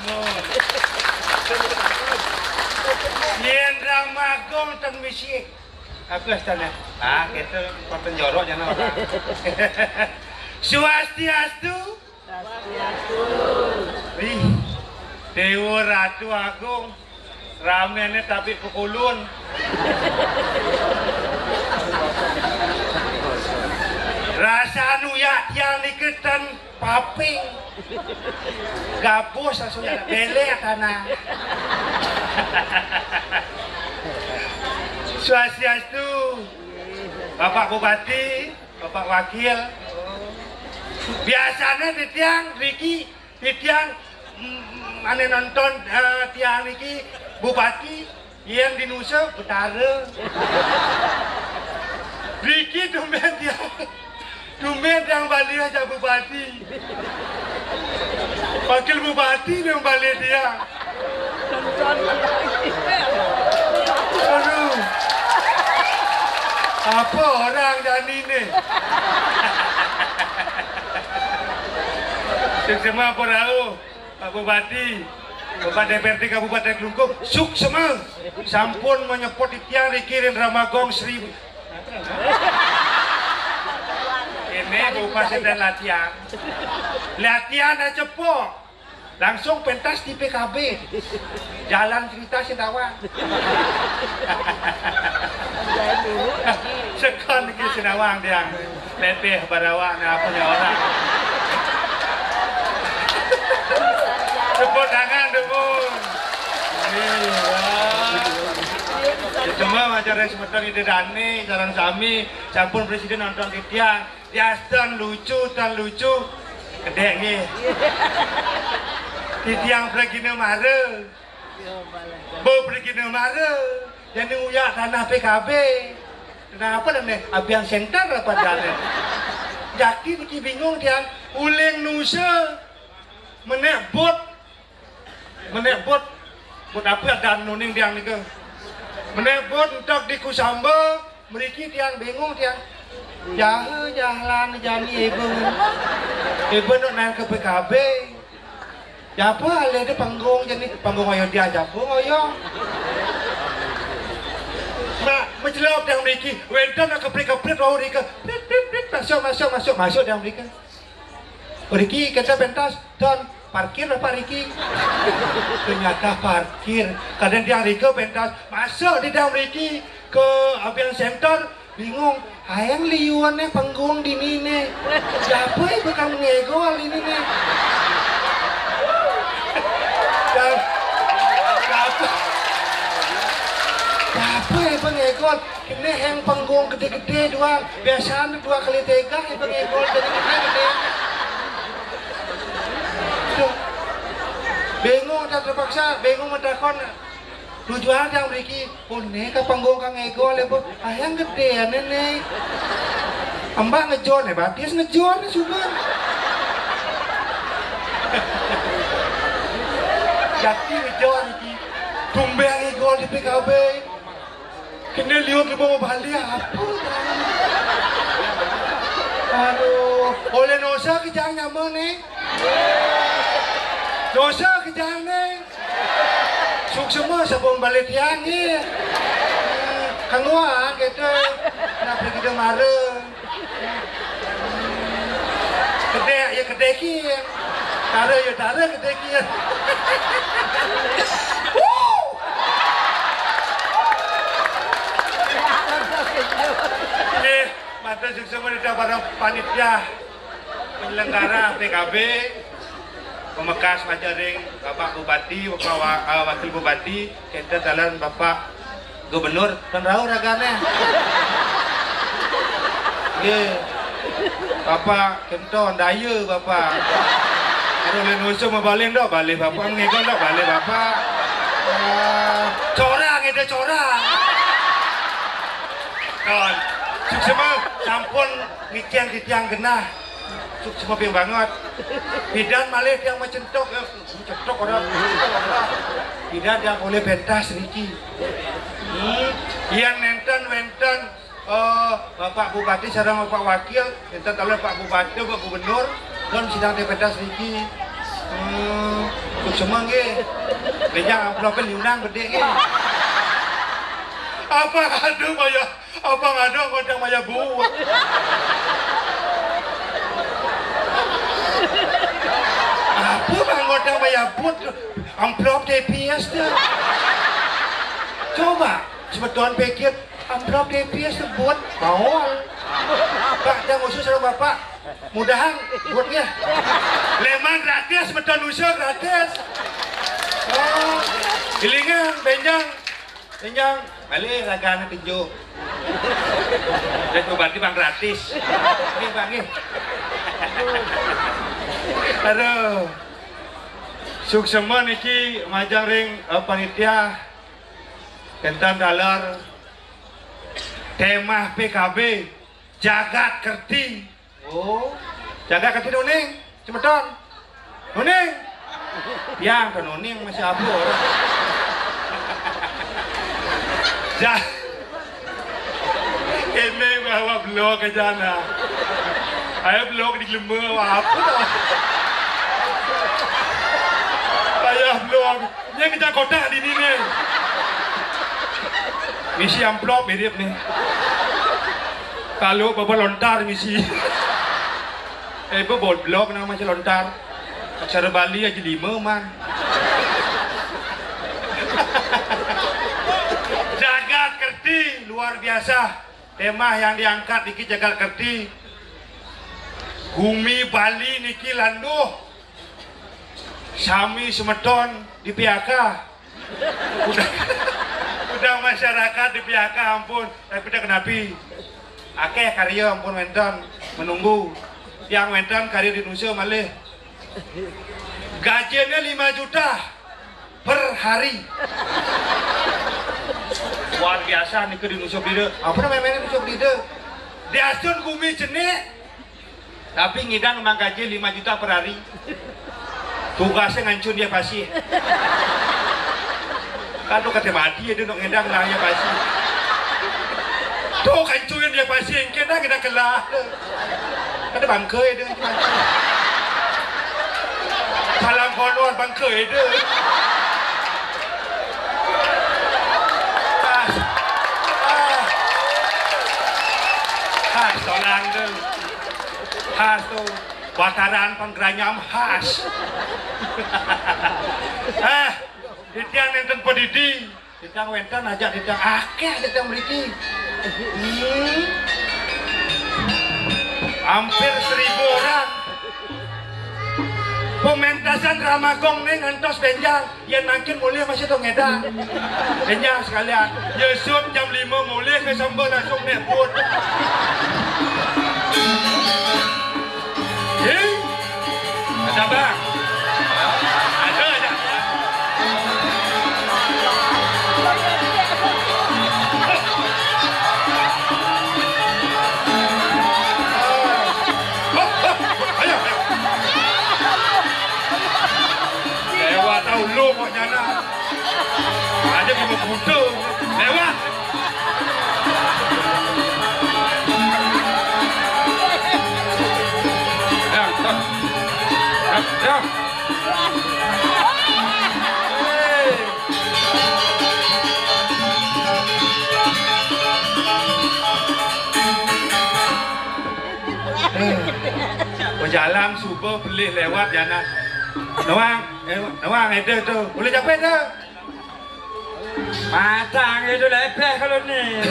numun. Yen Ramagong ten misi. Aku astana. Ah, kita konten jorok jangan orang. Swastiastu. Swastiastu. Wih. Dewa Ratu Agung. Ramene tapi pukulun. Rasa ya yang diketan paping. Gabus asunya bele tanah. Swastiastu. Bapak Bupati, Bapak Wakil. Biasanya di tiang Riki, di tiang ane nonton tiang Riki Bupati yang di Nusa Betara. Riki tumben yang balik aja Bupati. Wakil Bupati yang balik dia. Aduh, apa orang dan ini? Semua perahu, Pak Bupati, Bapak DPRD Kabupaten Klungkung, suksema, sampun menyepot tiang dikirim Ramagong 1000. Ini Bupati dan latihan aja cepok, langsung pentas di PKB, jalan cerita Senawang. Sekon ke Senawang dia, lepeh barawak apa ya orang. Tepuk tangan debun. Cuma macam semeton ide dani, jalan sami, campur presiden nonton tiang, dan lucu, gede nih. Tiang pergi mare, bau pergi mare, jadi uyak tanah PKB. Kenapa nih? Abian center apa jalan? Jadi bikin bingung tiang, uling Nusa, menebut apa dan nuning tiang ni ke? Menebut untuk di Kusamba, mereka tiang bingung tiang. Jalan jani ibu nak naik ke PKB. Apa ada panggung jadi panggung ayo dia japung ayo. Mak menjelap tiang mereka, wedan nak keprit roh mereka, masuk tiang mereka. Riki kita pentas dan parkir apa Riki? Ternyata parkir. Kadang dia Riki pentas masuk di dalam Riki ke Abian Center bingung. Hayang liuannya panggung di ini. Siapa ibu kamu ngegol ini nih? Siapa ibu ngegol? Ini yang panggung gede-gede doang. Biasanya 2 kali 3 ibu ngegol jadi gede. Bingung tak terpaksa, bingung mentakon tujuan yang Riki, oh nih ke panggung kang ego lepo, ayang gede nenek, ambak ngejon ya, batis ngejon juga. Jadi ngejon Riki, tumbang ego di PKB, kena lihat di bawah Bali apa? Aduh, oleh Nusa kejang nyamuk nih. Dosa kejang nih. Suksema sebelum balik tiang ni. Kangwa kita nak pergi ke mara. Kedek ya kedek ki. Tara ya tara kedek ki. Ini mata suksema di para panitia penyelenggara PKB. Pemekas Majaring, Bapak Bupati, Bapak Wakil Bupati, kita jalan Bapak Gubernur, dan tahu raganya. Ye, Bapak Kento, Daya Bapak. Kalau Nusa mau balik dok, balik Bapak ngikon dok, balik Bapak. Corang itu corang. Don, semua sampun ngitiang genah. Semua ping banget. Bidan malih yang mencentok orang. Bidan yang oleh pentas Riki. Yang nenten Bapak Bupati sareng Bapak Wakil, nenten oleh Pak Bupati, Pak Gubernur, dan sidang di pentas Riki. Semang ke, lejang amplopnya liunang gede ke. Apa ngadu maya, apa ngadu ngodang maya buat. Apa bang ngodang maya buat, amplop DPS dia. Coba, sebetulnya pikir amplop DPS itu buat mau. Pak, dah musuh sama bapak, mudahan buatnya. Leman gratis, betul usul gratis. Oh, gilingan, benjang, balik ragana tinju. Dan berarti bang gratis. Ini bang ini. Aduh, suksema niki majang ring panitia kentan dalar tema PKB jagat kerti. Oh, jagat kerti doning. Cepetan, Nuning, yang kan Nuning masih abu orang. Ini bawa blog ke sana, ayo blog di lemah apa? Ayah blog, yang kita kota di sini. Misi amplop mirip nih. Kalau bapak lontar misi. Bot blog nama macam lontar. Aksara Bali aja 5 man. Jagat kerti luar biasa. Tema yang diangkat niki jagat kerti. Bumi Bali niki landuh. Sami semeton di PHK. Udah masyarakat di PHK ampun. Tapi udah kenapi. Akeh karya ampun menton menunggu. Yang mentan karya di Indonesia malih gajinya 5 juta per hari. Luar biasa nih ke di Indonesia beda. Apa namanya Indonesia beda? Di asun bumi jenik tapi ngidang memang gaji 5 juta per hari. Tugasnya ngancun dia pasti. Kan lu kata mati ya dia nak ngidang lah ya pasti. Tuh kancurin dia pasti yang kita kelah. Ada bangkai dia salam konon bangkai dia khas orang dia khas tu bataran penggeranyam khas ditiang nenten pedidi ditiang wentan ajak ditiang akeh ditiang beriki hampir 1000 orang pementasan Ramagong nih ngantos benjang yang makin mulia masih tuh ngedang benjang sekalian Yusuf jam 5 mulia ke Sambal langsung neput ada bang ada lu kok nyana ada mau butuh lewat ya jalan subuh beli lewat jana Nawang itu tuh, boleh capek tuh. Matang itu lepeh kalau nih.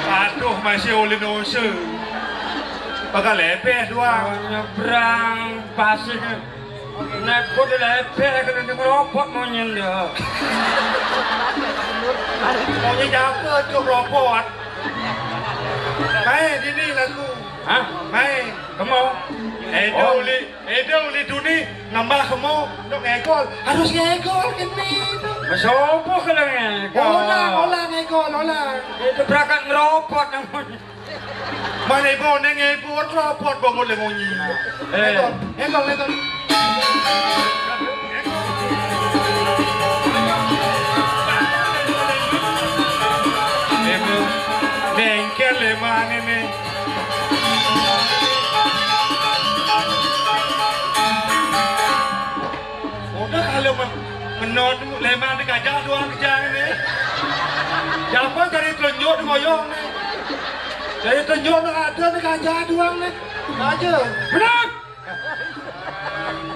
Aduh masih oleh nose. Pakai lepeh doang. Nyebrang pasir. Nekut lepeh kalau di meropot mau nyendok. Maunya jatuh tuh meropot. Main ini lagu. Hah? Main. Kamu? Eda uli duni nambah kamu untuk ngekol harus ngekol gini masopo kalau ngekol olah ngekol itu berangkat ngeropot namanya mana ibu ngebut ropot bangun lemonyi ngekol bengkel leman ini menot leman di gajah doang kejang ini. Siapa cari telunjuk di goyong nih? Cari telunjuk ada di gajah doang nih. Aja. Benar.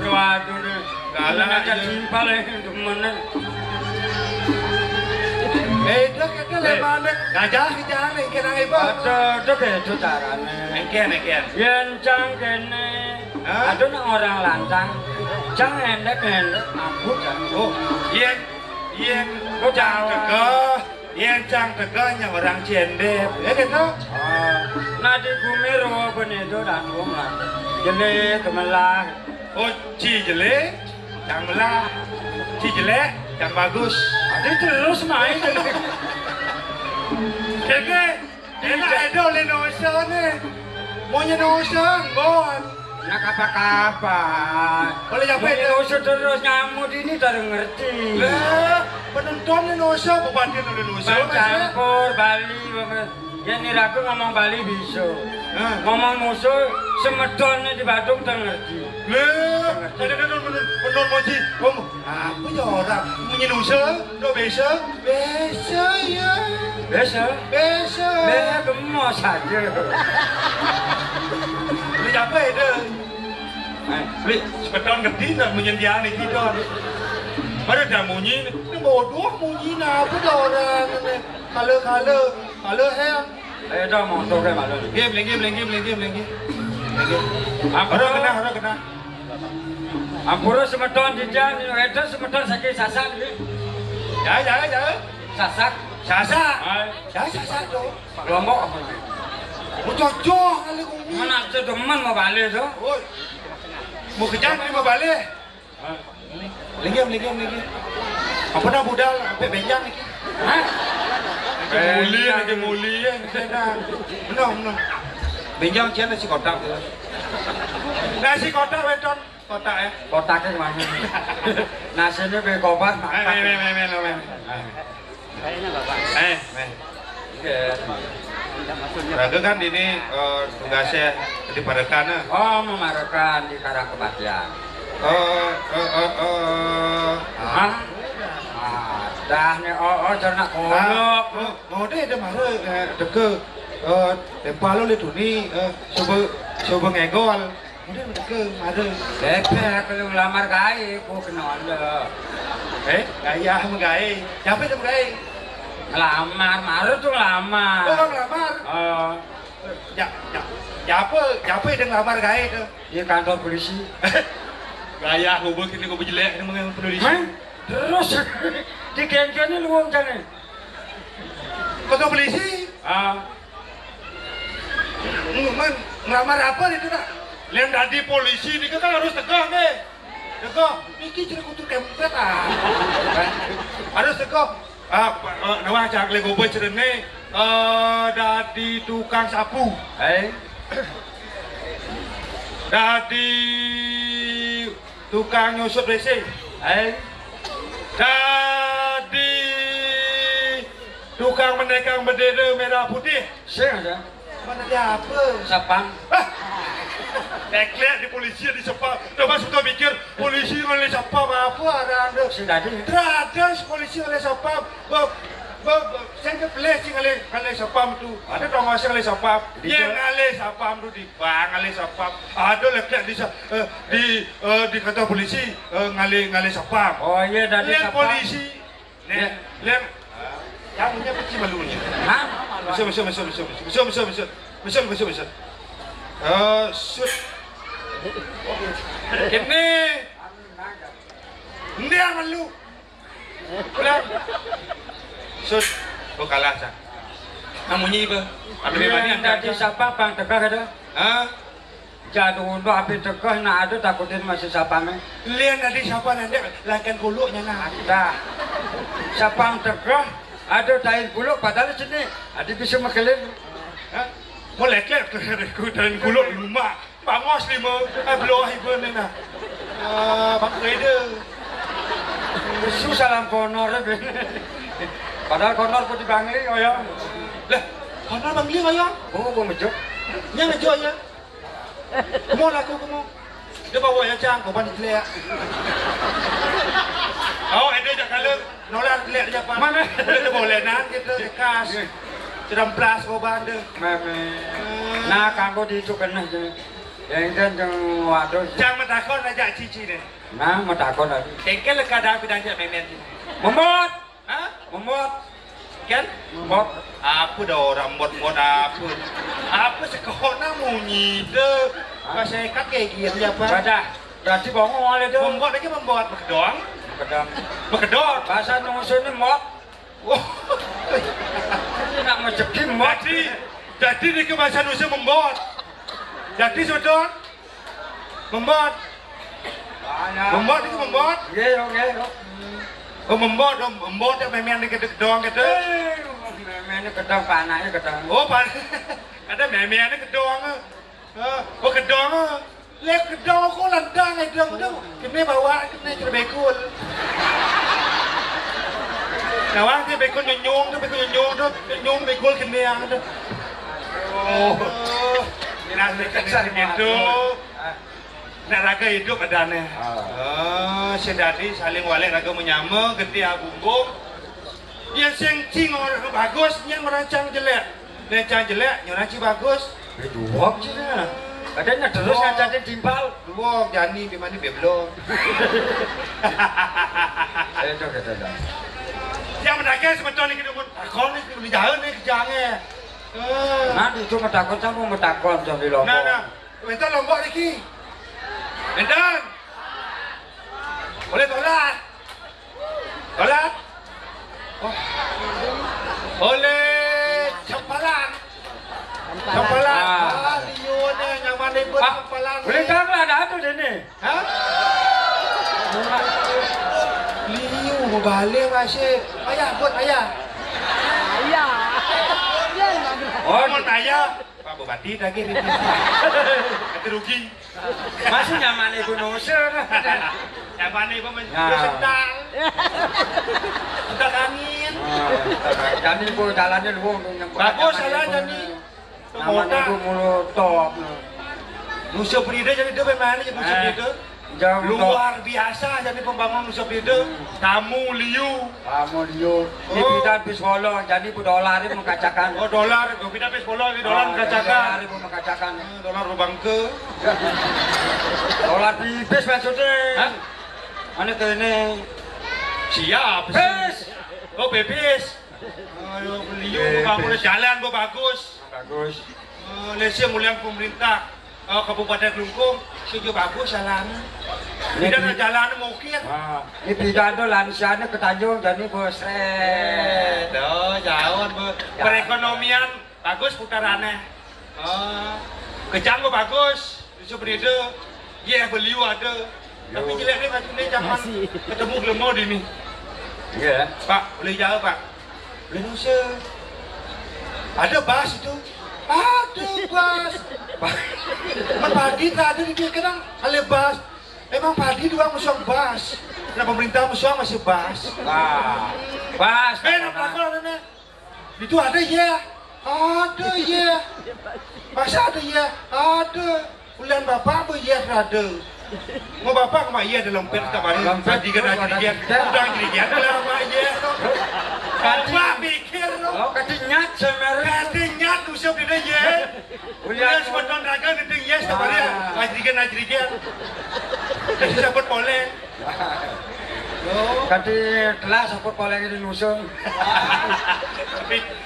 Waduh deh. Galang aja timpal mana. Itu kita leman gajah kejang nih kena hebat. Ada beda caranya. Engken. Yen cang kene. Ada nang orang lantang. Cang endek aku kan. Oh, yen cang teganya orang cendep. Gitu. Nadi kumiro benedo dan rumah. Jele kemelah. Oh, Cijele, yang melah, Cijele, yang bagus. Ada terus main. Keke, enak edo lenosa nih. Maunya nosa, bon. Nak apa-apa. Boleh nyampe itu. Nosa terus nyamuk ini tak ngerti. Penonton lenosa, pembantian lenosa. Campur Bali. Ya ni aku ngomong Bali bisa. Ngomong musuh semedonnya di Badung tak ngerti. Ada penonton moji. Apa ya orang menyenusa, do besa, besa ya. Besa. Besa gemas saja. Beli apa itu? Beli sepedon ngerti tak menyendiani kita. Mana dah munyi? Ni bodoh munyi na apa dah orang ni? Kalau hang. Ayo dah motor ke malu. Game. Harus kena. Ampura semedon jajan, itu semedon sakit sasak ni. Ya. Sasak. Sasak tu. Lombok apa? Cocok kali kau ni. Mana tu teman mau balik tu? Oh, mau kejam ni mau balik. Lagi. Apa dah budal sampai benjang ni? Muli ya. Benar. Benjang cian nasi kotak tu. Nasi kotak weton. Kotak ya. Kotaknya mana? Nasinya be kopat. Raga kan ini tugasnya di Parekan. Oh, memarakan di Karang Kebatian. Dah ni cernak kolok. Deh ada mana deke tempalo le tu ni coba ngegol. Udah deke ada. Bebek kalau ngelamar gai, aku kenal dah. Gaya sama gai. Siapa itu gai? Ngelamar, maru tu ngelamar. Oh, ngelamar. Siapa itu ngelamar gai itu? Di kantor polisi. Gaya hubung ini kau jelek ni mengenai polisi. Terus di geng-geng ni luang jangan. Kantor polisi? Ngelamar apa itu nak? Lain dari polisi ni kan harus tegak ni. Tegak. Ini cerita kutu kempet harus tegak. Nawang cak lego cerita ni. Dari tukang sapu. Dari tukang nyusut WC. Dari tukang menekang bendera merah putih. Sing aja. Mana dia apa? Sapam. Deklet di polisi di sepam. Coba suka mikir polisi oleh sepam apa ada anda? Sudah ada. Terada polisi oleh sepam. Saya boleh sih oleh sepam tu. Ada orang masih oleh sepam. Yang oleh sepam tu di bang oleh sepam. Ada leklet di kantor polisi oleh sepam. Oh iya dari sepam. Polisi. Lem. Yang punya peci malunya. Hah? Besar. Shoot. Kini. Hindi ang malu. Pulang. Shoot. Kau kalah sah. Namunyi ba? Ada memang yang tadi siapa bang tegak ada? Jatuh untuk api tegak nak ada takutin masih siapa me? Lihat tadi siapa nanti lakukan kuluknya nak. Ada. Siapa yang tegak? Ada tahin kuluk padahal sini. Ada bisa makelin. Mau leklet ku tahin kuluk di rumah. Bangos lima. Beloh ibu ni nak. Bang Reda. Susah dalam konor. Padahal konor pun di Bangli, oh ya. Lah, konor Bangli oh ya? Oh, gua mejuk. Yang mejuk ya. Kamu laku kamu. Dia bawa yang cang, kau bandit lea. Oh, itu jak kalau nolak lihat aja Pak. Mana? Boleh nan kita kas. Sedang plas kau bandel. Nah, kamu dicukeun aja. Yang kan waduh. Jangan takon aja cici deh. Nah, mau takon lagi. Engkel kada bidang jak memen. Memot. Hah? Memot. Kan? Memot. Apa dah orang mot apa? Apa sekolah munyi deh. Bahasa ikat kayak gini apa? Berarti bongong oleh itu. Membuat lagi membuat bekedong. Bekedong. Bahasa nusun ini mot. Nak mencegi mot. Jadi di bahasa nusun membuat. Jadi sebetulnya membuat. Membuat itu membuat. Iya, oke. Oh membuat yang memang di kedong gitu. Memangnya kedong panahnya kedong. Oh panah. Ada memang di kedong. Oh kedong. Lek kedong kok landang itu dong. Kene bawa kene cerbekul. Nawang dia bekul nyonyong nyonyong bekul kene yang itu. Oh. Ini kesar itu. Nak raga hidup adanya. Sedadi saling walik raga menyama, gede abumbung. Yang sengcing orang bagus, yang merancang jelek. Merancang jelek, merancang bagus. Itu wok sih nah. Adanya terus ngajakin timpal. Wok jani di mana beblo. Itu kata. Yang mereka sebetulnya kita pun takon ni jalan ni kejangnya. Nah itu metakon sama metakon sambil lombok. Nah, bentar lombok lagi. Bentar. Boleh tolak. Tolak. Oh. Boleh cempalan. Cempalan. Liunnya yang mana pun cempalan. Boleh tak ada apa sini? Hah? Liu mau balik masih. Ayah buat ayah. Oh, mau ayah. Pak Bupati lagi ini. Kata rugi. Masih nyaman ibu nusun. Nyaman ibu sedang. Sedang angin. Jadi ibu jalannya luang. Bagus jalan jadi. Nyaman ibu mulu top. Nusa Penida jadi dia bagaimana jadi Nusa Penida? Luar biasa jadi pembangun Nusa Penida. Kamu Liu. Di bidang Biswolo jadi ibu dolar itu mengkacakan. Oh dolar, bidang Biswolo ini dolar mengkacakan. Ibu mengkacakan. Dolar bangke. Dolar bis maksudnya. Mana tuh ini? Siap. Bis. Oh bebis. Ayo Liu bangun jalan bagus. Bagus. Malaysia mulia pemerintah. Kabupaten Kelungkung setuju bagus jalan. Tidak ada jalan mungkin. Ini bidang tu lansianya ke Tanjung jadi bos. Jauh perekonomian bagus putarannya. Kejang bagus. Seperti itu. Ya beliau ada. Tapi jelek ni macam ni jangan ketemu gelemo di ni. Iya. Pak boleh jauh Pak. Boleh Nusa. Ada bas itu. Ada bas. Padi tak ada di dia kadang ada bas. Emang padi doang musuh bas. Nah pemerintah musuh masih bas. Bas. Nak pelakon ada. Itu ada ya. Ada ya. Masa ada ya. Ada. Bulan bapak pun ya ada. Mau bapak sama iya dalam pet tak balik. Tadi kan ada dia. Udah jadi dia dalam apa ya. Bapak pikir Oh kadinyat semerah. kadinyat usah beda ya. Ulian sebeton raga gede ya tak balik. Ajrikan. Kasi sapot poleng. Kadi telah sapot poleng ini nusung.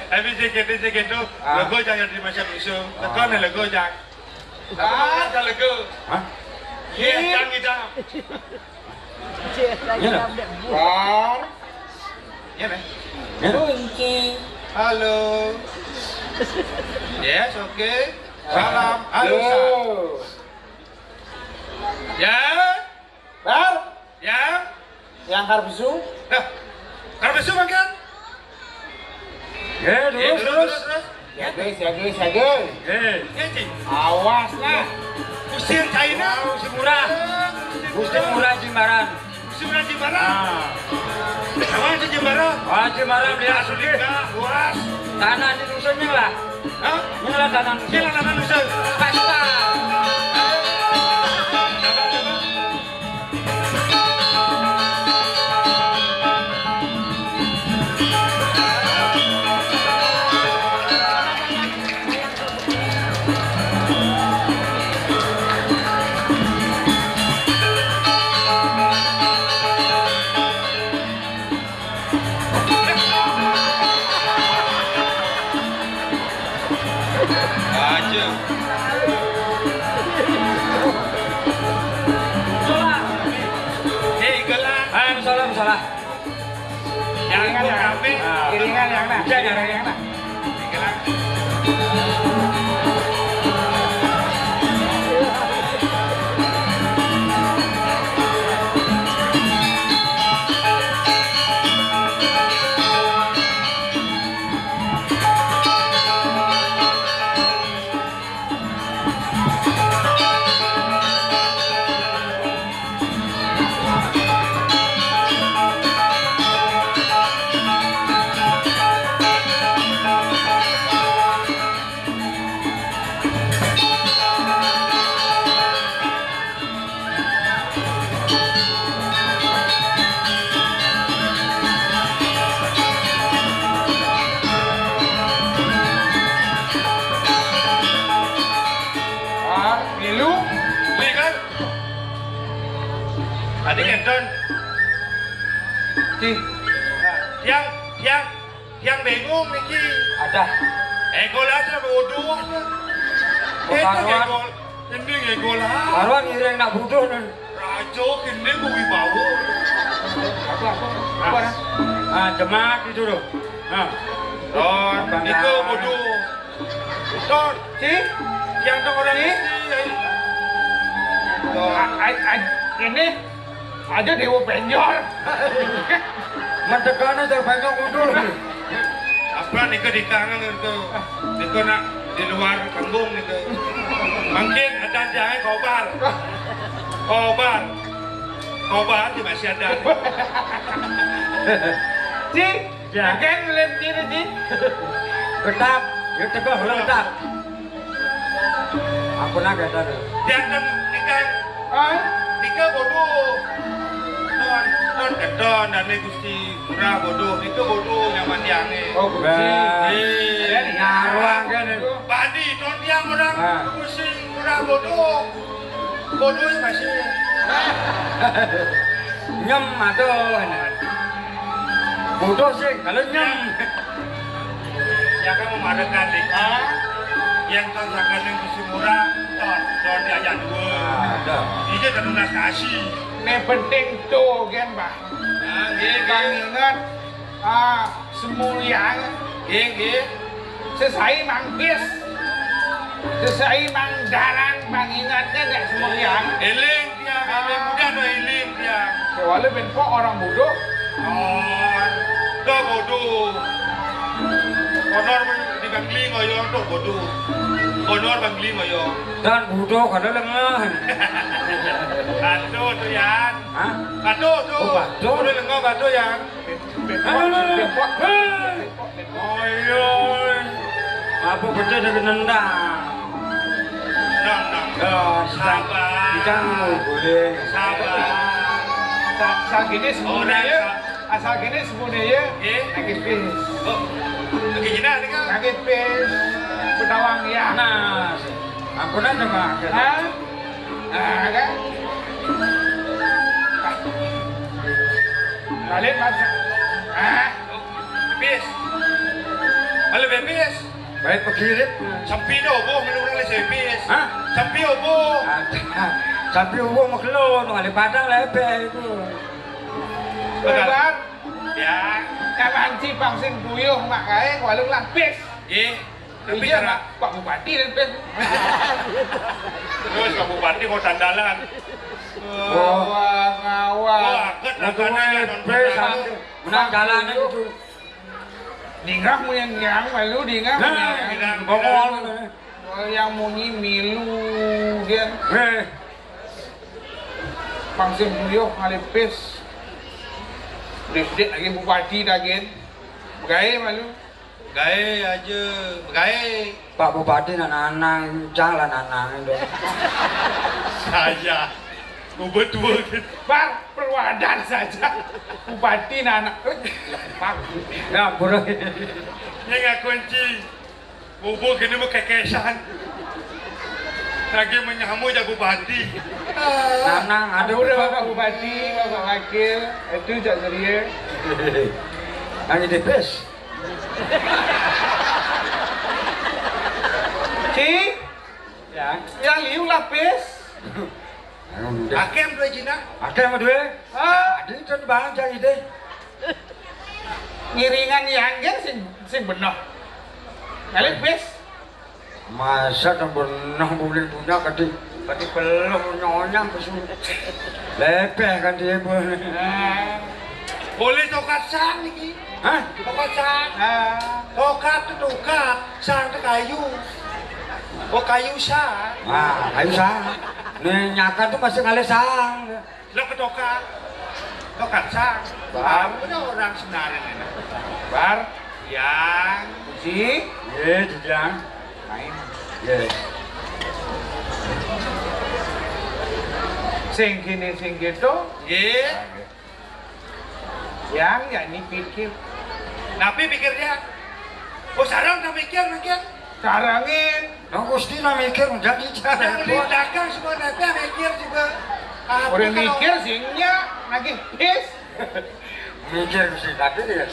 Tapi segitu logo jangan di macam nusung. Tekan logo jangan. Ada logo. Hah? Iya, jangan kita. War. Ya, Bang. Kunci. Halo. Yes, oke. Salam. Halo. Ya. Bar, Ya. yang karbisu, Kalau besok makan. Terus. ya guys. Ya, Cing. Awas lah. Usir China. Gusti Murah. Gusti Murah Jimbaran. Usir Jimbaran. Kawan Jimbaran. Jimbaran dia sudah. Luas. Tanah di dusunnya lah. Hah? Inilah tanah. Kira tanah Nusa. Pasta. Aja. Salah. Gelang. Salah. Yang kami. Iringan yang nak. Jangan yang nak. Gelang. Milu. Lihat. Adik Edon. Ki. Yang bingung niki. Ada. Egolas lah bodoh. Karuan. Ini egolas. Karuan ireng nak bodoh nih. Rajo kini gue bawa. Apa dah? Jemaat itu loh. Don, itu bodoh. Don, Si. yang tuh orang ini. Ini ada dewa penjor. Mentekannya terbanyak bodoh. Apa nih ke di kanan itu? Itu nak di luar panggung itu. Mungkin ada jangan kobar di masih ada. Si. Ya. Kan lem diri si. Ketap, ya tegak letap. Aku nak kata tu. Dia kan ikan Nika bodoh. Don kedon dan gusti murah bodoh. Nika bodoh yang mandiange. Oh, gusti. Ngaruang kan. Badi don yang orang gusti murah bodoh. Bodoh masih. Nyem aduh. Bodoh sih kalau nyem. Yang kan memadakan Nika. Yang tonsakan yang gusti murah. Don diajak dua. Ada. Ini terlunas kasih. Ini penting tuh kan, Pak. Bang ingat semulian sesai manggis sesai mangdaran bang ingatnya nggak semulian Eling dia, eling muda no eling dia. kecuali benpok orang bodoh Dah bodoh. Honor dibangli ngoyo tuh bodoh. Honor bangli ngoyo. Dan bodoh kada lengah. Aduh tuh Yan. Hah? Aduh tuh. Oh, aduh. Udah lengah aduh Yan. benpok Oyoy. Apa betul dengan nendang? Nang. Sabar. Ikan boleh. Sabar. asal gini semuanya asal gini semuanya lagi pis Oh. Lagi gina nih kan. lagi pis Bedawang ya Nah, aku nak dengar. kan kalian masak Bebis. Halo bebis. Baik pekirit. Sampai dah obo minum lagi bebis. Hah? Sampai obo. Sampai uang maklum, ada padang lebih itu. Benar Ya. kapan sih bangsin buyuh makanya walung lapis Tapi iya cara Pak Bupati dan pes terus Pak Bupati mau tandalan. ngawang Wah, ket Makanya menang jalan itu. dingrak mau yang malu dingrak Nah, bongol. yang muni milu dia Eh, bangsin buyuh ngalipis dek lagi Bupati dagen gaya malu Gae aja, gae. Pak Bupati nanang, jangan nanang itu. Saya. Betul gitu. Bar perwadan saja Bupati anak Pak Ya, boleh. Ini nggak kunci. Bubuk ini mau kekesan. Lagi menyamu ya Bupati. Nanang ada udah Bapak Bupati, Bapak Wakil, itu jak ceria. Hanya di bes. Ya liu lapis. Hakem dua Cina. Ada yang dua? Ada itu bang jadi deh. Ngiringan yanggen sing bener. Kali bis. Masa tak pernah boleh punya kadi belum nyonyang kesu. Lepeh kan dia boleh. Boleh tokat sang iki. Hah? Tokat sang. Tokat itu tokat, sang itu kayu. Oh kayu sang. Kayu sang. Nih nyaka tuh masih kali sang. Lo ke tokat. Tokat sang. Bar. Ada orang sebenarnya ini. Bar. Yang. Si. Ye, jejang. Main. Ye. Sing kini sing gitu. Ye. Yang ya ini pikir. Nabi pikirnya. Oh sarang tak mikir. Carangin. Nah, Gusti lah mikir menjadi Yang beli cara. dagang semua Nabi mikir juga. Orang mikir singnya lagi bis. Mikir mesti tadi dia.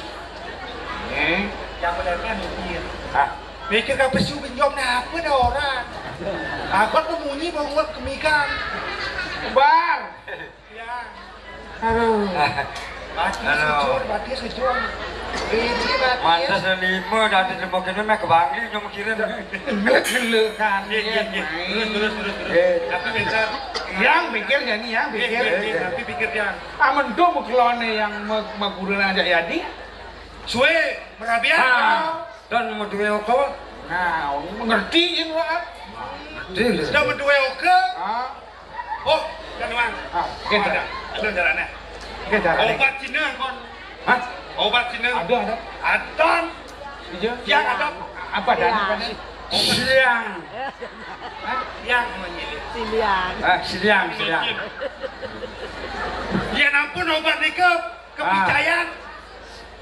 Nih. Yang benernya mikir. Hah? Mikir ke pesu pinjam apa ada orang. Aku tuh munyi bangun kemikan. Bar. Ya. Aduh. Bati sejur. Ini bati. Mantas lima dari lima kini mek kebangli cuma kirim. Gelek-gelekan. Terus. Tapi bentar. Yang pikir jadi yang pikir. Tapi pikir dia. Amendo mekelone yang megurun aja jadi. Suwe merabian. Dan mau dua kau. Nah, mengerti ini Pak. Sudah berdua oke. Oh, kan Wan. Kita ada. Ada jalannya. kita Obat Cina kon. Hah? Obat Cina. ada. Adon. Iya. Yang ada. Apa dan Siang. Yang menyilih. Siang. Ya ampun obat ni kepercayaan.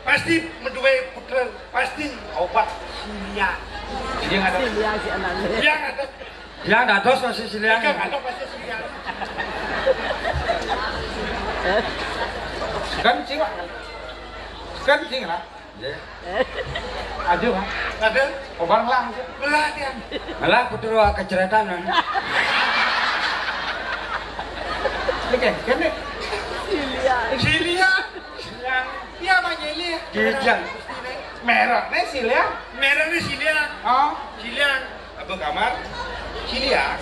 Pasti menduwe putra, pasti obat silia. Iya ada. Yang ada. Siang dados masih siang. Yang ada pasti silia. Kencing lah. Ada Pak. Ada. Obat lang. Belah dia. Malah putra keceretan. Oke, kene. Silia. Dia menyilih. Kijang. Mereknya silia. Merah ni silia. Oh, Silia. Apa kamar? Silia.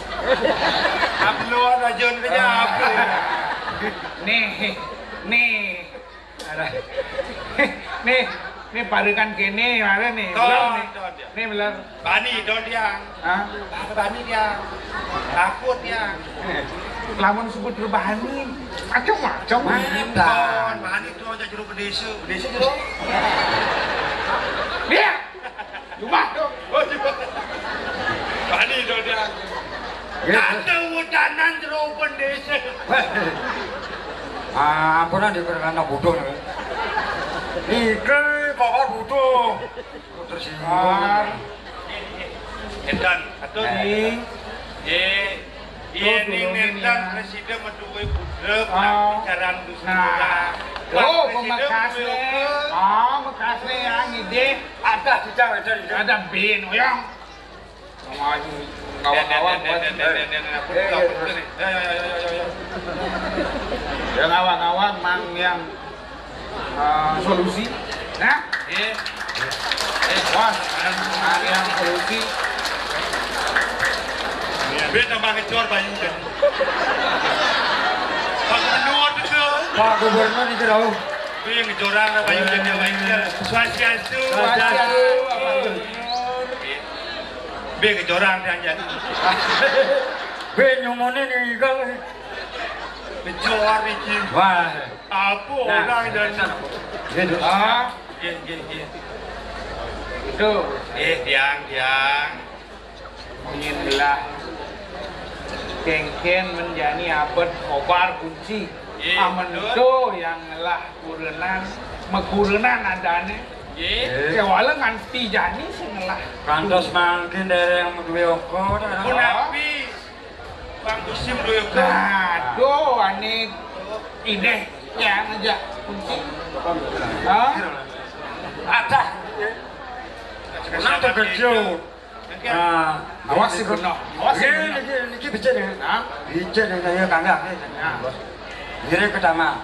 Upload rajon saja apa? nih. Nih parikan kene mana nih? Nih belar. Bani don dia. Hah? Bani dia. Takut dia. Lamun sebut berbani, macam-macam. Don, bani tu aja jeruk pedesa. Pedesa jeruk. Dia, rumah tu. Oh, juga. Bani don dia. Tante udanan jeruk pedesa. Ampunan di kerana bodoh. Iki bawa bodoh. Tersinggung. Edan, atau Ning, ning edan presiden menduwe budrek bicaraan nah, oh pemekasnya, mekasnya yang ide Ada di Jawa dari ada bin, yang ngawang-ngawang ya ngawang-ngawang mang yang solusi, nah, was, mang yang solusi. Biar tambah kecor banyak kan. Pak Gubernur itu. Pak Gubernur itu tahu. Biar ngejoran lah banyak jadi banyak. Swastiastu. Biar ngejoran dia jadi. Ben nyomone nih gal. Ngejor ini. Wah. Apa orang dan. Gitu. Itu Tiang. Inilah kengken menjadi abad obar kunci amendo yang lah kurenan mekurenan adane kewala nganti jani sengelah Kantos mangkin dari yang dua oko. Nabi Bang Gusim dulu. nah do ane ide yang aja kunci Ada. Nanti kecil. Awas sih kono. Awas sih. Niki becik ya. Becik ya kangga. Dire kedama.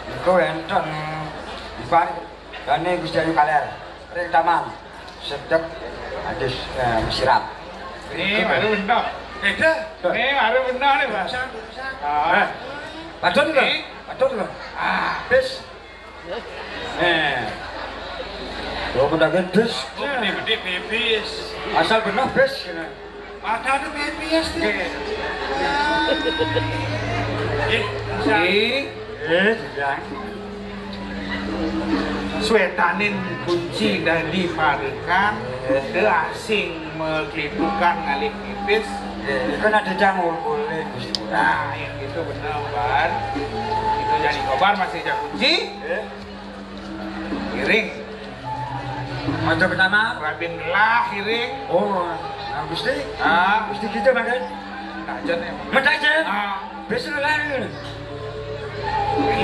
Iku enten Ivan dane Gusti Ayu Kaler. Rek taman. Sedek adus sirat. Ini baru benar. Beda. Ini baru benar nih, Pak. Padon lho. Padon lho. Bis. Yo kendake bis. Gede bebis. Asal bener bis. Ada bebis tuh. Jangan. Swetanin kunci dan diparikan ke asing mengkelipukan ngalih pipis. Kan ada jamur boleh Gusti. Nah, yang itu benar, Ban. Itu jadi kobar masih ada kunci. Kiring. Maju pertama. Rabin lah kiring. Oh, Gusti. Gusti kita makan. Tajan ya. Mentajen. Besok lari.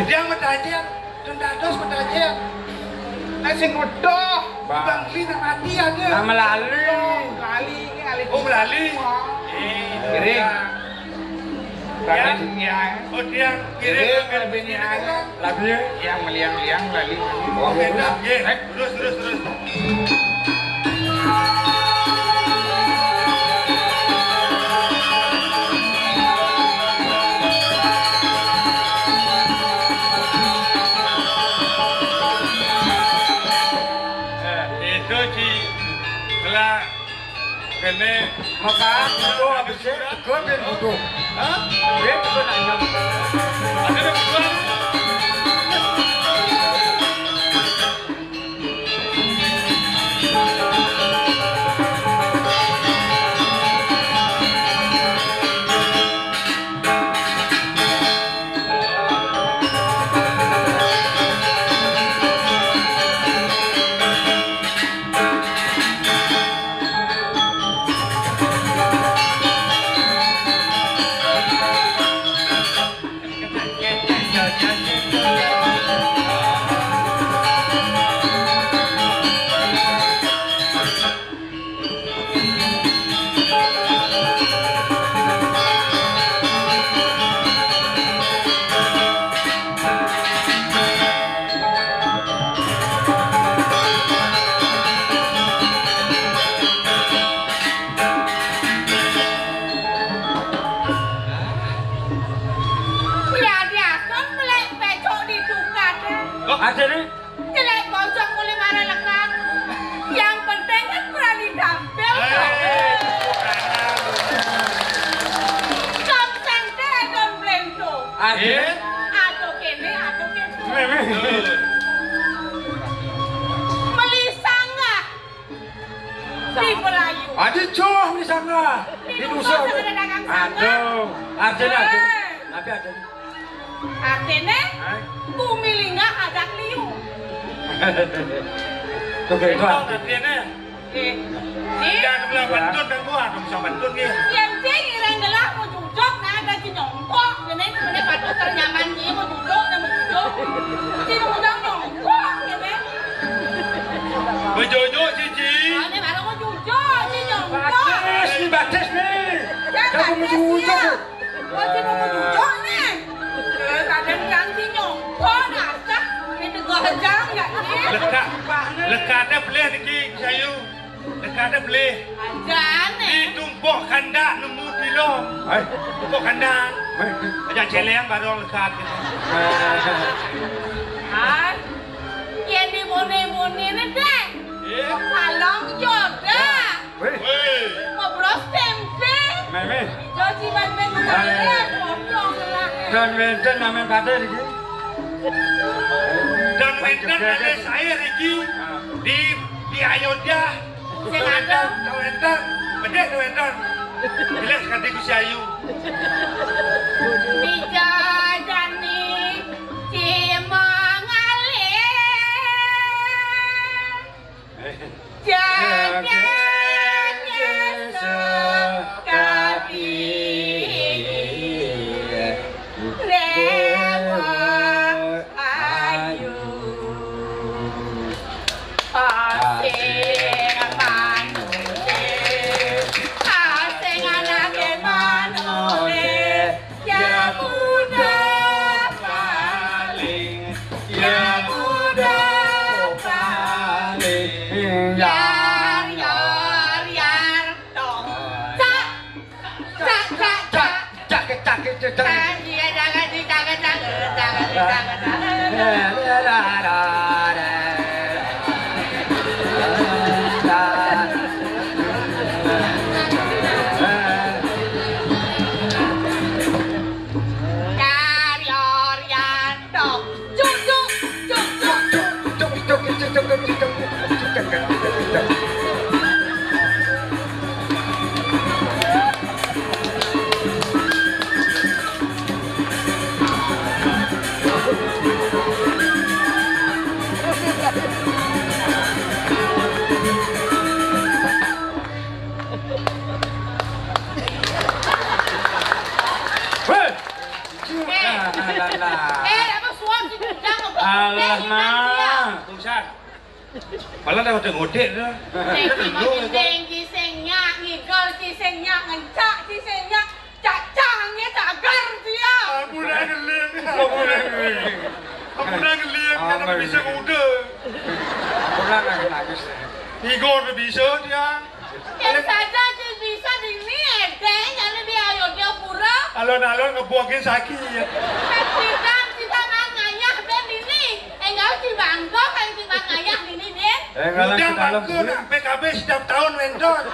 Dia mentajen. Tundados mentajen. Nasi ngodoh. Bang Lina mati aja. Nama lali. Lali. Oh melali. Kiring. Rabin yang. Oh dia Kiring rabin yang. Lagi. Yang meliang-liang lali. Oh beda. Terus. Itu sih setelah kene Maka dulu habisnya gue ben bodoh. hah? Dia juga nanya. Ada yang kedua. Ada nih. Jelek bocong mulai marah lekat. Yang penting kan berani tampil. Konsente don blendo. Ada. Aduh kene. Melisang nggak? Di Melayu. Ada cowok di sana. Di dusun. Aduh. Ada. Tapi ada. Artinya, kumilinga ada liu. Tuh kayak itu. Artinya Ini jangan bilang bantun dan gua dong bisa bantun nih. yang tinggi renggelah mau duduk, nah ada si nyongkok. Jadi sebenarnya patut ternyaman dia mau duduk dan mau duduk. Si nyongkok nyongkok, gitu. Bejojo cici. Ini baru mau duduk, si nyongkok. Batis nih. Jangan batis ya. Oh, si mau duduk nih. Kadang yang si nyongkok, dasar. Ini gua hajar nggak nih? Lekatnya boleh Niki Sayu. Lekatnya boleh. Ajar nih. Ditumpuk kanda nemu kilo. Tumpuk kanda. Aja celeng baru lekat gitu. Ah, yang dimoni-moni ini deh. Kalong jodoh. Woi. Ngobrol tempe. Meme. Joci banten kemarin, ngobrol lah. Dan wenten namanya kata lagi. Dan wenten ada saya Riki di Ayodhya. Senada. Wenten, bedek wenten. Jelas kata Gus Ayu. Dijajani cimangalih. Jajanya sekali. Dewa ayu. Asing manusia. Alah mah, Tusan. Malah dah udah ngode dah. Gendeng cisengnya, ngigol cisengnya, ngencak cisengnya, cacangnya cagar dia. Aku dah ngeling. Aku dah ngeling karena bisa ngode. aku nangis nangis. Igor bisa dia. Yang saja sih bisa di ini edeng, jadi dia ayo dia pura. Alon-alon ngebuangin sakit. Sidang ngayah ben ini, enggak si bangkok kayak si bang ngayah ini den. Ngalah Udah ke dalam bangku nak PKB setiap tahun wendon.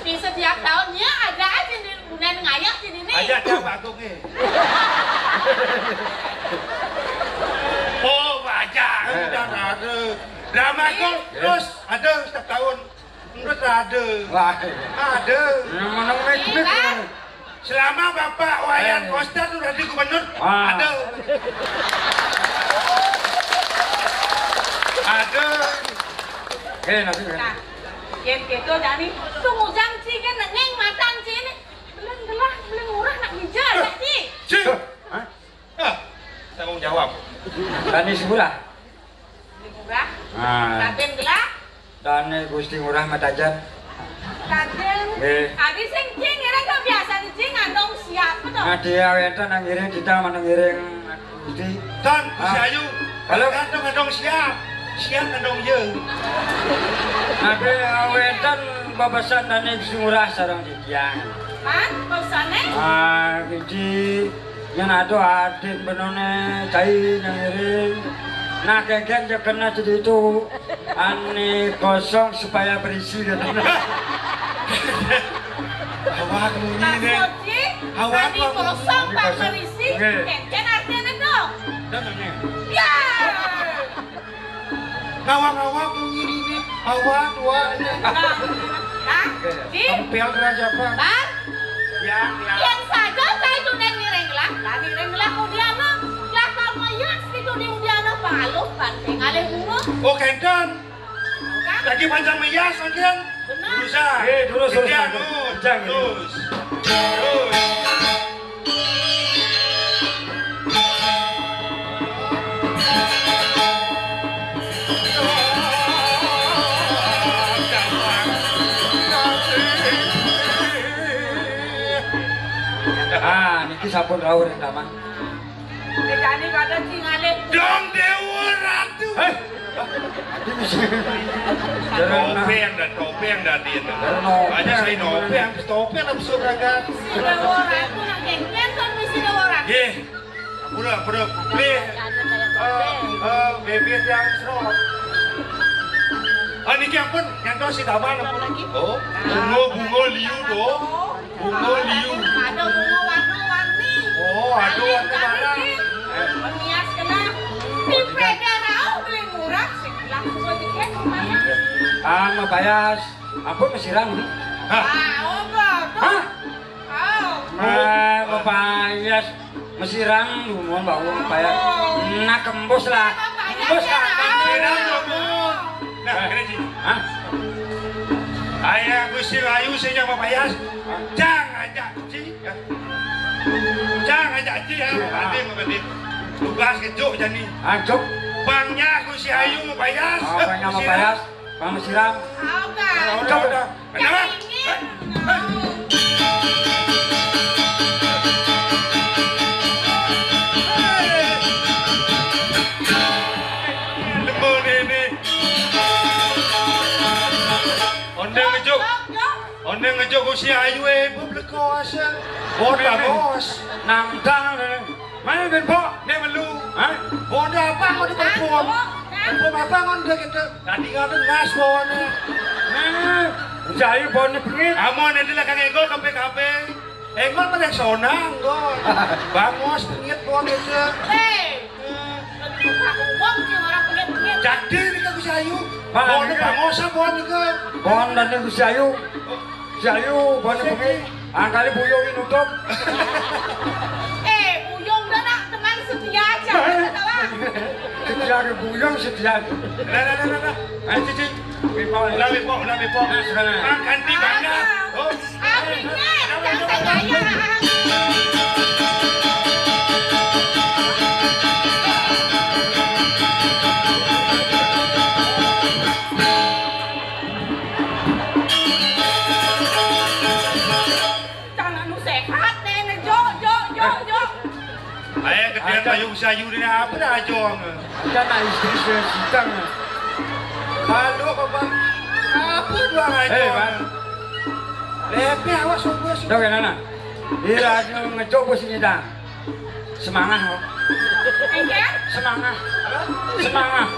Di setiap tahunnya ada aja di bulan ngayah di sini. Aja dia bangku ni. Oh baca udah ada. Drama kau terus ada setiap tahun. Terus ada. Wah. Ada. Mana main Selama Bapak Wayan Koster tu jadi gubernur, ada. Ada. Nanti. Nah, yang gitu jadi tunggu janji kan neng matan sini. Belum murah nak bijak tak sih? Cik. Hah? Tanggung jawab. Tani sebulah. Beli murah. Ah. Kaden gelap. Tani Gusti Murah Matajan. Kaden. Adi sing cing era kan biasa di cing andong siap betul. Dia awenta nang ngiring kita mana ngiring Gusti. Tan, si Ayu. Halo. Kadang siap. Siap kadang ye. Nabi awetan babasan Tani Gusti Murah sarang dikiang. Man, pesannya? Gigi yang ada adik benone cai nang ngiring. Nah keken dia kena jadi itu ane kosong supaya berisi dan Awak ni ni. Maksudnya, tadi kosong pak berisi, keken artinya dong. Dan ni. Ya. Awak ni ni. Awak tua ni. Nah, di. Tampil raja apa? Bar. Yang saja saya tu neng nirenglah, nirenglah kemudian lah kamu ya situ di kemudian palu banteng alih bunga. Oh kendan. Lagi panjang meyas bagian. Benar. Berusaha. Terus. Terus. Niki sampun rawuh rekaman. Dekane kada cingale. Dong Dewa Ratu. Topeng dah dia. Banyak saya topeng nak besok agak. Dewa Ratu nak kengken kan mesti Dewa Ratu. Ye. Pura. Play. Baby yang serot. Ini ampun, yang tahu si taman apa lagi? Oh, bunga liu dong. Bunga liu. Ada bunga warna-warni. Oh, ada warna-warna. Menias kena. Di peda rau beli murah. Langsung aja kan kemana? Mabayas. Ampun mesiran. Hah? Hah? Mabayas. Mesiran lumon bawa mabayas. Nak kembus lah. Kembus lah. Mesiran lumon. Nah, kena cik. Hah? Ayah Gusti Rayu sehingga Papayas. Jangan ajak cik. Jangan ajak cik ya. Nanti tugas kejuk jadi. Ajuk. Bangnya Gusti Ayu Papayas. Bangnya Papayas. Bang Mesiram. Udah. Kenapa? Ondeng ngejuk Gusti Ayu beleko asa. Oh, bos. Nang tang mana ben po? Nek melu. Hah? Oh, apa ngono perempuan? Perempuan apa ngono kita? Tadi kata ngas bawane. Jayu bone pengit. Amon adalah kang Engol KPKP. Engol pada sona Engol. Bangos pengit bawane itu. Uang sih orang pengit-pengit. Jadi ini kan Gusayu. Bawane bangos bawane ke. Bon dan Jayu. Jayu bone pengit. Angkali buyung nutup. Buyung dah nak teman setia aja. Setia ke buyung setia. Nah. Cici. Pipa. Ulah bepo. Ang kanti bangga. Oh. Jangan saya gaya. Jangan lu sehat nih, Jo. Ayah kemudian payung sayu ni apa dah ajong. Jangan istri saya sitang. Halo apa? Apa dua ajong? Bang. Lepe awas sungguh. Dah kan anak. Ira ngecok bos ini dah. Semangat ho. Semangat. Semangat.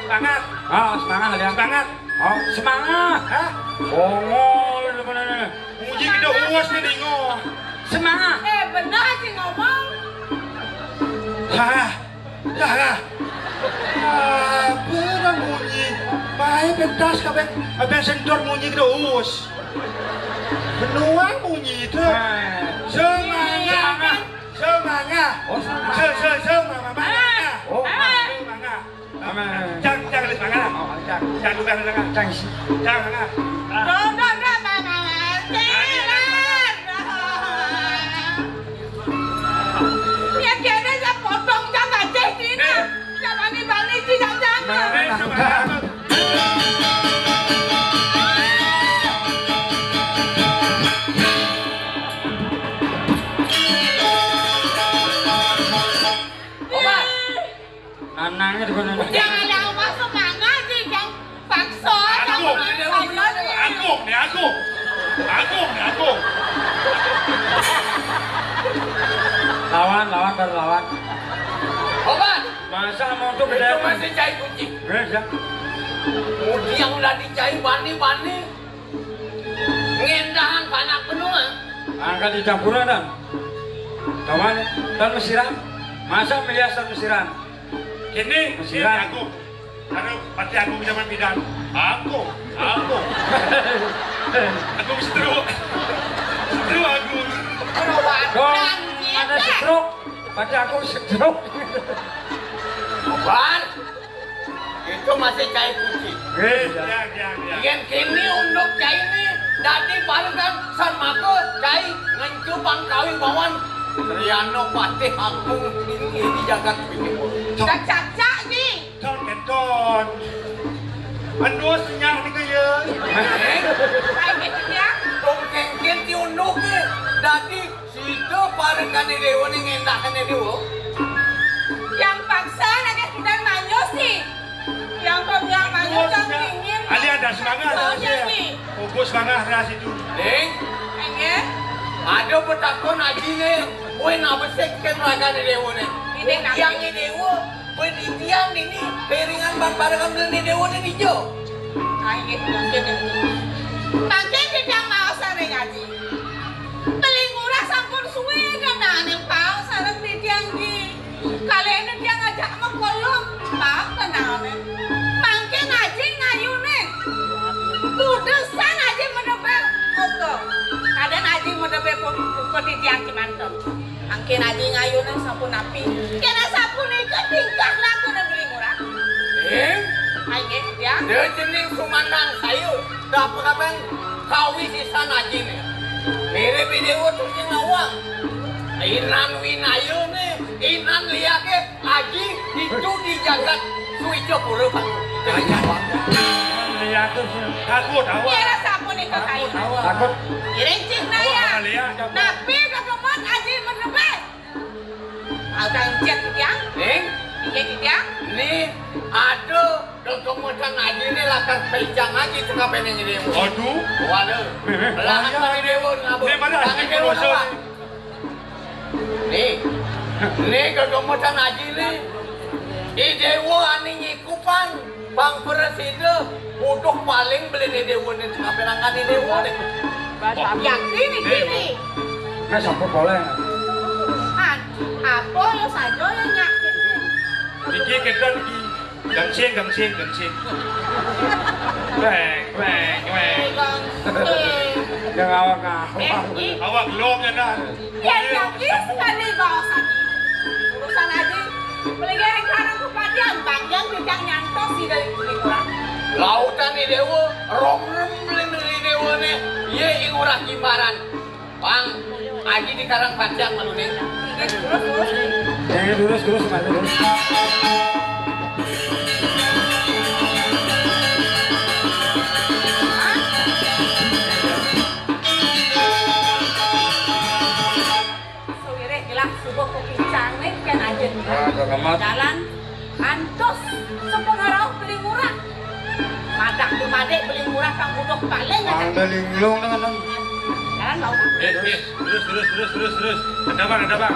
Semangat. Ah, semangat dia. Semangat. Oh, semangat. Hah? Ongol mana? Muji kita uas ni dingo. Semangat. Benar sih ngomong. Hah? Apa dah munyi? Baik pentas kabeh sentor munyi kita uas. Benuan munyi itu. Semangat. Oh, semangat. Semangat. Oh, Semangat. Jangan lupa semangat. Oh, Jangan lupa semangat. jangan sih. Jangan semangat. Ya kena saya potong jangan deh sini. Jangan balik tidak jangan. Semangat. Anangnya di mana? Jangan yang masuk mangga sih, jangan paksa. Aku. Lawan. Obat. Masa mau tuh Itu beda. masih cai kunci. Ya. Yang udah dicai bani-bani. Ngendahan panak benua. Angkat di campuran dan. Kawan dan mesiran. Masa melihat mesiran. Kini aku. Karena pati aku zaman bidan. Aku. Aku seteru aku. Dong, ada stroke. Pada aku stroke. Obat. Itu masih cai kunci. Ya. Yang kini untuk cai ini. Dadi barukan sama aku cai. Ngencu pangkawi bawan. Riano patih aku ini di jagat ini. Cacak nih. Ton. Anu senyap ni kaya. Baik ya. Tongkengken ti undok ke. Dadi situ parekan ni dewa ni ngendahan ni dewa. Yang paksa nak kita manyo sih. Yang pegang manyo jangan ingin. Ali ada semangat dah. Fokus semangat dah situ. Ding, Ingin. ada petakon haji ni. Kue nak besekkan raga ni dewa ni. Ini nak. Yang ni dewa. Kue di tiang ni ni. Peringan parekan ni dewa ni hijau. Ingin mungkin itu. Mungkin tidak mau sare ngaji. Pelingurah sampun suwe kan yang pau sareng di tiang di. Kalian dia ngajak sama kolom. Pau kenalnya. Mungkin ngaji ngayune. Kudusan aja mendepe ogo. Kadang aja mendepe pokok di tiang cimanten. Mungkin aja ngayune sampun api. Kena sampun ikut tingkah laku dan pelingurah. Ding, Ingin ya. dia jenis sumandang sayur. Dapat kapan kawi sisa haji ni. Mirip dewa tu jenis awak. Inan winayu ni. Inan lihat ke haji itu di jagat suijo pura bang. Lihat tu. Takut awak. Kira sampun ikut kayu. Takut. Irincik na ya. Napi kakemot aji mendepe. Audang cek ya. Ding, Iya ya. ni ada kemudian haji ni lakukan pejang haji tu kapan yang dewa. Aduh. Waduh, lahan bagi dewa ngabur. Ni mana Tangan haji dewa berdosa apa? ni? Nih kedomotan aja nih. I dewa ani nyikupan Bang Presiden untuk paling beli di dewa nih penangkan di dewa nih. Yang gini. Nah, siapa boleh? Apa lo saja yang nyakit. Iki kita lagi gangsing. Weng. Yang awak-awak. Awak belum ya nah. Ya jadi sekali bahasan. Urusan aja. Pelinggiran karang kepada bang yang nyantos di dari kurang. Lautan di dewa, rom beli di dewa nih. Ye ingurah jimbaran. Bang, aji di karang panjang malu nih. Terus, mari terus. Jalan antos sepengaruh beli murah madak di madek beli murah kang budok paling Ada linglung dengan jalan mau Terus. Ada bang.